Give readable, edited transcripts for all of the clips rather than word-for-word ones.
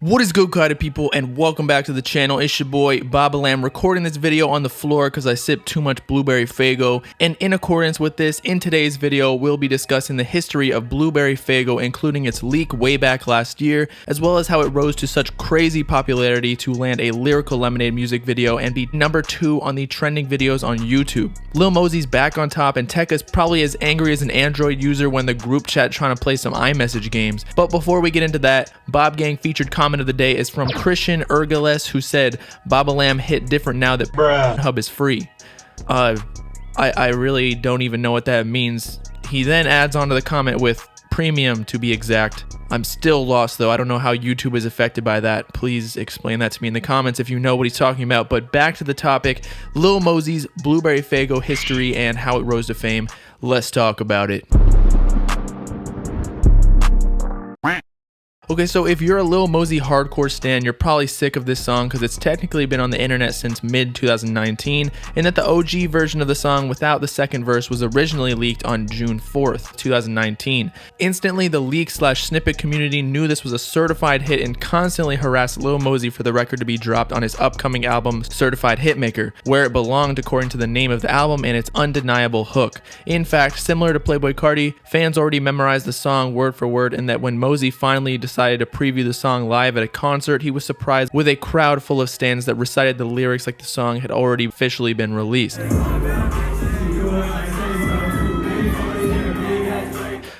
What is good, Kaido people, and welcome back to the channel. It's your boy Bobbalam recording this video on the floor because I sipped too much blueberry Faygo. And in accordance with this, in today's video, we'll be discussing the history of blueberry Faygo, including its leak way back last year, as well as how it rose to such crazy popularity to land a Lyrical Lemonade music video and be number 2 on the trending videos on YouTube. Lil Mosey's back on top, and Tech is probably as angry as an Android user when the group chat trying to play some iMessage games. But before we get into that, Bob Gang featured comment of the day is from Christian Ergales, who said Bobbalam hit different now that Hub is free. I really don't even know what that means. He then adds on to the comment with premium to be exact. I'm still lost though. I don't know how YouTube is affected by that. Please explain that to me in the comments if you know what he's talking about. But back to the topic, Lil Mosey's blueberry Faygo history and how it rose to fame. Let's talk about it. Okay, so if you're a Lil Mosey hardcore stan, you're probably sick of this song because it's technically been on the internet since mid-2019, and that the OG version of the song without the second verse was originally leaked on June 4th, 2019. Instantly, the leak/snippet community knew this was a certified hit and constantly harassed Lil Mosey for the record to be dropped on his upcoming album, Certified Hitmaker, where it belonged according to the name of the album and its undeniable hook. In fact, similar to Playboi Carti, fans already memorized the song word for word, and that when Mosey finally decided to preview the song live at a concert, he was surprised with a crowd full of stans that recited the lyrics like the song had already officially been released.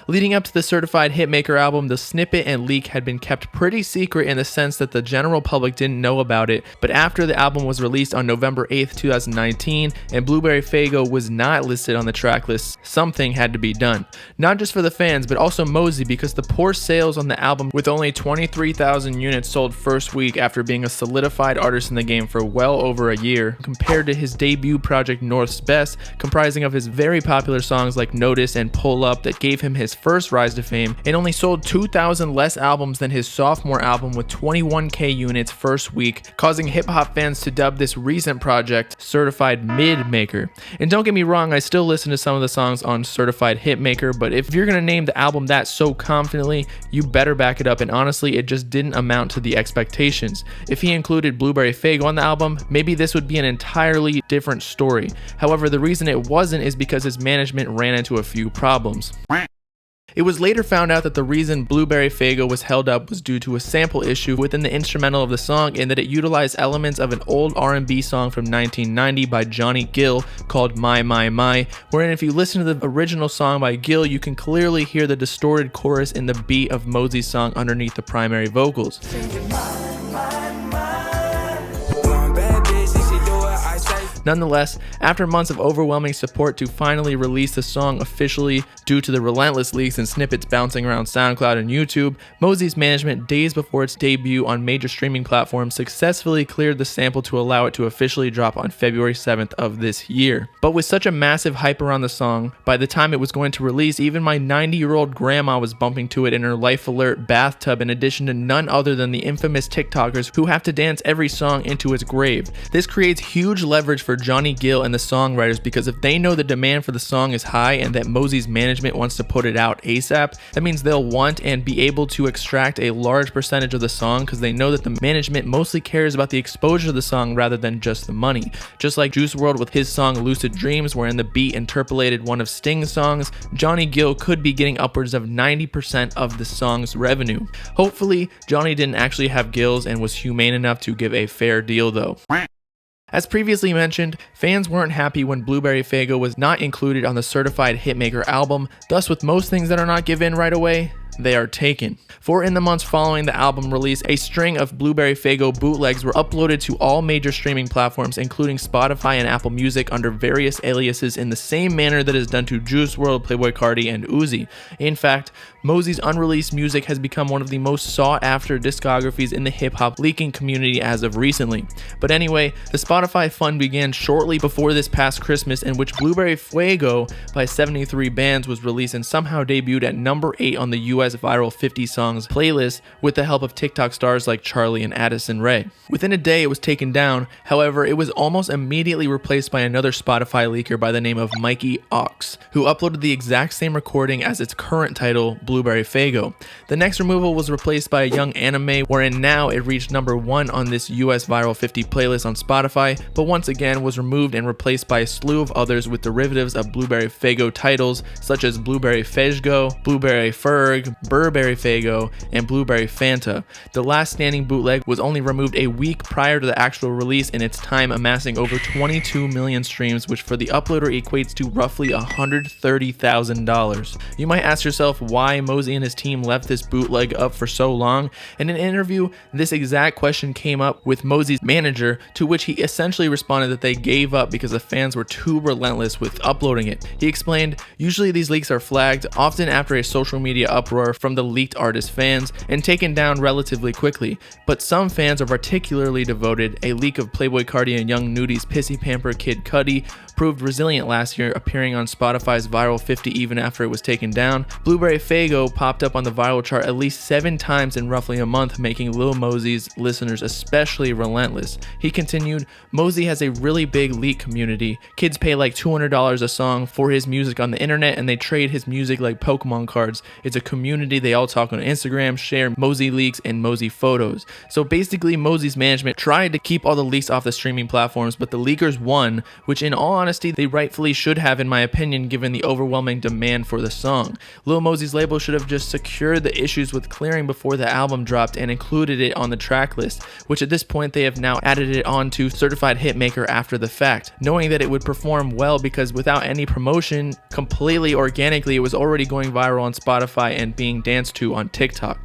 Leading up to the Certified Hitmaker album, the snippet and leak had been kept pretty secret in the sense that the general public didn't know about it, but after the album was released on November 8th, 2019, and Blueberry Faygo was not listed on the track list, something had to be done. Not just for the fans, but also Mosey, because the poor sales on the album, with only 23,000 units sold first week after being a solidified artist in the game for well over a year, compared to his debut project North's Best, comprising of his very popular songs like Notice and Pull Up that gave him his first rise to fame, and only sold 2,000 less albums than his sophomore album with 21k units first week, causing hip-hop fans to dub this recent project Certified Mid-Maker. And don't get me wrong, I still listen to some of the songs on Certified Hitmaker, but if you're gonna name the album that so confidently, you better back it up, and honestly, it just didn't amount to the expectations. If he included Blueberry Faygo on the album, maybe this would be an entirely different story. However, the reason it wasn't is because his management ran into a few problems. It was later found out that the reason Blueberry Faygo was held up was due to a sample issue within the instrumental of the song, and that it utilized elements of an old R&B song from 1990 by Johnny Gill called My, wherein if you listen to the original song by Gill, you can clearly hear the distorted chorus in the beat of Mosey's song underneath the primary vocals. Nonetheless, after months of overwhelming support to finally release the song officially due to the relentless leaks and snippets bouncing around SoundCloud and YouTube, Mosey's management, days before its debut on major streaming platforms, successfully cleared the sample to allow it to officially drop on February 7th of this year. But with such a massive hype around the song, by the time it was going to release, even my 90-year-old grandma was bumping to it in her Life Alert bathtub, in addition to none other than the infamous TikTokers who have to dance every song into its grave. This creates huge leverage for Johnny Gill and the songwriters, because if they know the demand for the song is high and that Mosey's management wants to put it out ASAP, that means they'll want and be able to extract a large percentage of the song, because they know that the management mostly cares about the exposure of the song rather than just the money. Just like Juice WRLD with his song Lucid Dreams, wherein the beat interpolated one of Sting's songs, Johnny Gill could be getting upwards of 90% of the song's revenue. Hopefully, Johnny didn't actually have gills and was humane enough to give a fair deal though. As previously mentioned, fans weren't happy when Blueberry Faygo was not included on the Certified Hitmaker album. Thus, with most things that are not given right away, they are taken. For in the months following the album release, a string of Blueberry Faygo bootlegs were uploaded to all major streaming platforms, including Spotify and Apple Music, under various aliases in the same manner that is done to Juice WRLD, Playboi Carti, and Uzi. In fact, Mosey's unreleased music has become one of the most sought-after discographies in the hip-hop leaking community as of recently. But anyway, the Spotify fund began shortly before this past Christmas, in which Blueberry Faygo by 73 Bands was released and somehow debuted at number 8 on the US Spotify's Viral 50 Songs playlist with the help of TikTok stars like Charlie and Addison Rae. Within a day, it was taken down. However, it was almost immediately replaced by another Spotify leaker by the name of Mikey Ox, who uploaded the exact same recording as its current title, Blueberry Faygo. The next removal was replaced by a young anime, wherein now it reached number 1 on this US Viral 50 playlist on Spotify, but once again was removed and replaced by a slew of others with derivatives of Blueberry Faygo titles such as Blueberry Faygo, Blueberry Ferg, Burberry Faygo, and Blueberry Fanta. The last standing bootleg was only removed a week prior to the actual release, in its time amassing over 22 million streams, which for the uploader equates to roughly $130,000. You might ask yourself why Mosey and his team left this bootleg up for so long. In an interview, this exact question came up with Mosey's manager, to which he essentially responded that they gave up because the fans were too relentless with uploading it. He explained, usually these leaks are flagged, often after a social media uproar from the leaked artist fans, and taken down relatively quickly. But some fans are particularly devoted. A leak of Playboi Carti and Young Nudi's Pissy Pamper Kid Cudi proved resilient last year, appearing on Spotify's Viral 50 even after it was taken down. Blueberry Faygo popped up on the viral chart at least 7 times in roughly a month, making Lil Mosey's listeners especially relentless. He continued, Mosey has a really big leak community. Kids pay like $200 a song for his music on the internet, and they trade his music like Pokemon cards. It's a community. They all talk on Instagram, share Mosey leaks and Mosey photos. So basically, Mosey's management tried to keep all the leaks off the streaming platforms, but the leakers won, which in all honesty they rightfully should have, in my opinion, given the overwhelming demand for the song. Lil Mosey's label should have just secured the issues with clearing before the album dropped and included it on the track list, which at this point they have now added it onto Certified Hitmaker after the fact, knowing that it would perform well because without any promotion, completely organically, it was already going viral on Spotify and being danced to on TikTok.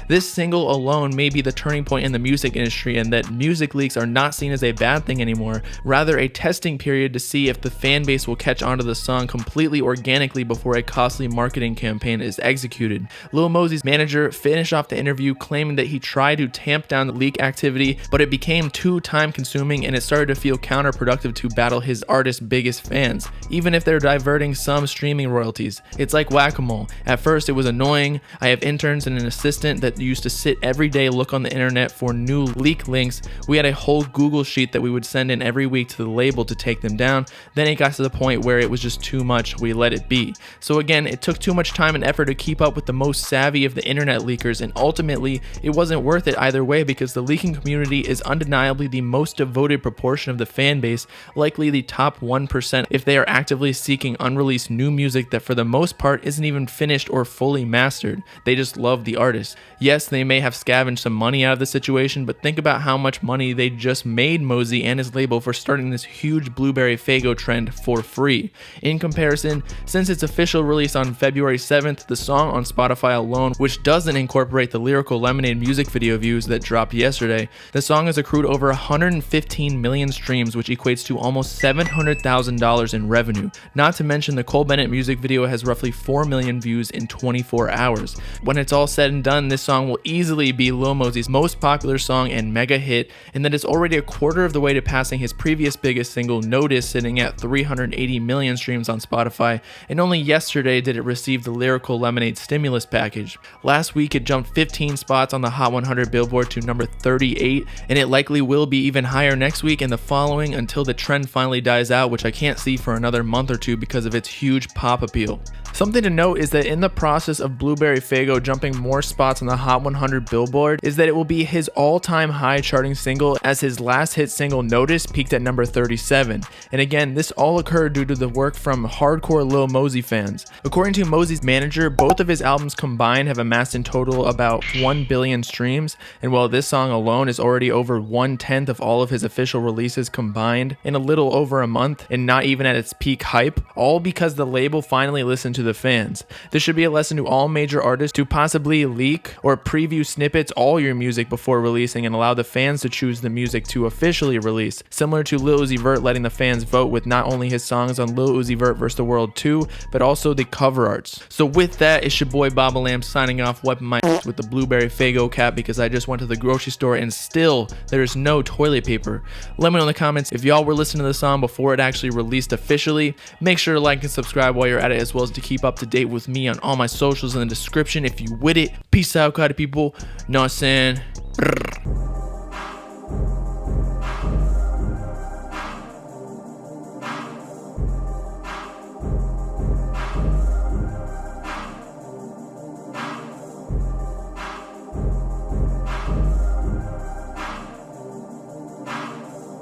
This single alone may be the turning point in the music industry, and that music leaks are not seen as a bad thing anymore, rather a testing period to see if the fan base will catch on to the song completely organically before a costly marketing campaign is executed. Lil Mosey's manager finished off the interview claiming that he tried to tamp down the leak activity, but it became too time consuming and it started to feel counterproductive to battle his artist's biggest fans, even if they're diverting some streaming royalties. It's like whack-a-mole. At first it was annoying. I have interns and an assistant that used to sit every day, look on the internet for new leak links. We had a whole Google sheet that we would send in every week to the label to take them down. Then it got to the point where it was just too much. We let it be. So again, it took too much time and effort to keep up with the most savvy of the internet leakers, and ultimately it wasn't worth it either way, because the leaking community is undeniably the most devoted proportion of the fan base, likely the top 1% if they are actively seeking unreleased new music that for the most part isn't even finished or fully mastered. They just love the artist. Yes, they may have scavenged some money out of the situation, but think about how much money they just made Mosey and his label for starting this huge Blueberry Faygo trend for free. In comparison, since its official release on February 7th, the song on Spotify alone, which doesn't incorporate the Lyrical Lemonade music video views that dropped yesterday, the song has accrued over 115 million streams, which equates to almost $700,000 in revenue. Not to mention the Cole Bennett music video has roughly 4 million views in 24 hours. When it's all said and done, this song will easily be Lil Mosey's most popular song and mega hit, and that is already a quarter of the way to passing his previous biggest single, Notice, sitting at 380 million streams on Spotify, and only yesterday did it receive the Lyrical Lemonade stimulus package. Last week it jumped 15 spots on the Hot 100 Billboard to number 38, and it likely will be even higher next week and the following until the trend finally dies out, which I can't see for another month or two because of its huge pop appeal. Something to note is that in the process of Blueberry Faygo jumping more spots on the Hot 100 Billboard is that it will be his all-time high charting single, as his last hit single Notice peaked at number 37. And again, this all occurred due to the work from hardcore Lil Mosey fans. According to Mosey's manager, both of his albums combined have amassed in total about 1 billion streams, and while this song alone is already over 1/10 of all of his official releases combined in a little over a month and not even at its peak hype, all because the label finally listened to the fans. This should be a lesson to all major artists to possibly leak or preview snippets all your music before releasing and allow the fans to choose the music to officially release, similar to Lil Uzi Vert letting the fans vote with not only his songs on Lil Uzi Vert vs. the World 2, but also the cover arts. So with that, it's your boy Bobbalam signing off, wiping my with the Blueberry Faygo cap because I just went to the grocery store and still there is no toilet paper. Let me know in the comments if y'all were listening to the song before it actually released officially. Make sure to like and subscribe while you're at it, as well as to keep keep up to date with me on all my socials in the description if you with it. Peace out, Cardi people. Know what I'm saying? Brr.